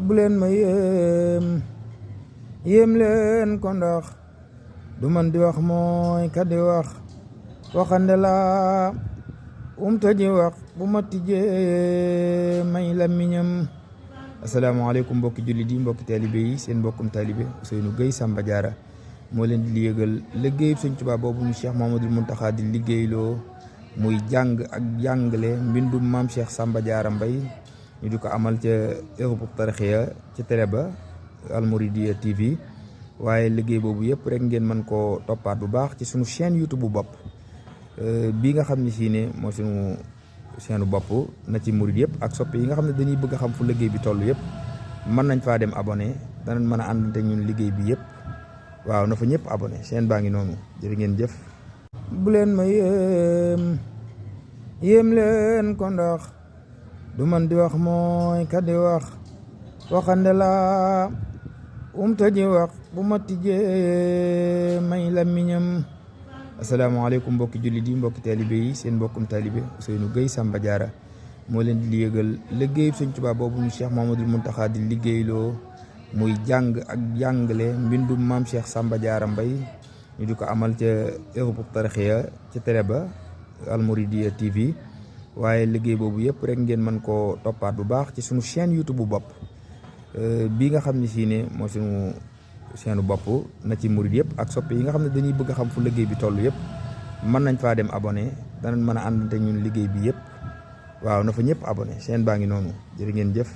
bu leen ma yéem leen ko ndax du man di wax mooy ka di wax waxande la umta ji wax bu ma tijjee may làmmiñam. asalaamaaleykum mbokki jullit yi mbokki taalibe yi seen mbokkum taalibe Ousseynou Gueye Samba Diarra moo leen di yëgal liggéey Sëñ Tuubaa boobu mu Cheikh Mouhamadoul Mountakha di liggéeyloo muy jàng ak jàngale mbindum maam Cheikh Samba Diarra Mbaye ñu di ko amal ca Hizbut Tarqiyyah ca télé ba Al Mouridiyyah TV waaye liggéey boobu yëpp rek ngeen mën koo toppaat bu baax ci suñu chaîne YouTube bu bopp bii nga xam ne sii ne moo suñu chaîne bopp na ci murid yëpp ak soppe yi nga xam ne dañuy bëgg a xam fu liggéey bi toll yëpp mën nañ faa dem abonné danañ mën a àndante ñun liggéey bi yëpp waaw na fa ñëpp abonné chaîne baa ngi noonu jërë ngeen jëf. bu leen ma yéem leen ko ndax du man di wax mooy ka di wax waxande la umta ji wax bu ma tijjee may làmmiñam. asalaamaaleykum mbokki jullit yi mbokki taalibe yi seen mbokkum taalibe Ousseynou Gueye Samba Diarra moo leen di yëgal liggéey Sëñ Tuubaa boobu mu Cheikh Mouhamadoul Mountakha di liggéeyloo muy jàng ak jàngale mbindum maam Cheikh Samba Diarra Mbaye ñu di ko amal ca Hizbut Tarqiyyah ca télé ba Al Mouridiyyah TV waaye liggéey boobu yëpp rek ngeen mën koo toppaat bu baax ci suñu chaîne YouTube bu bopp bii nga xam ne sii ne moo suñu chaîne bopp na ci murid yëpp ak soppe yi nga xam ne dañuy bëgg a xam fu liggéey bi toll yëpp mën nañ faa dem abonné danañ mën a àndante ñun liggéey bi yëpp waaw na fa ñëpp abonné chaîne baa ngi noonu jërë ngeen jëf.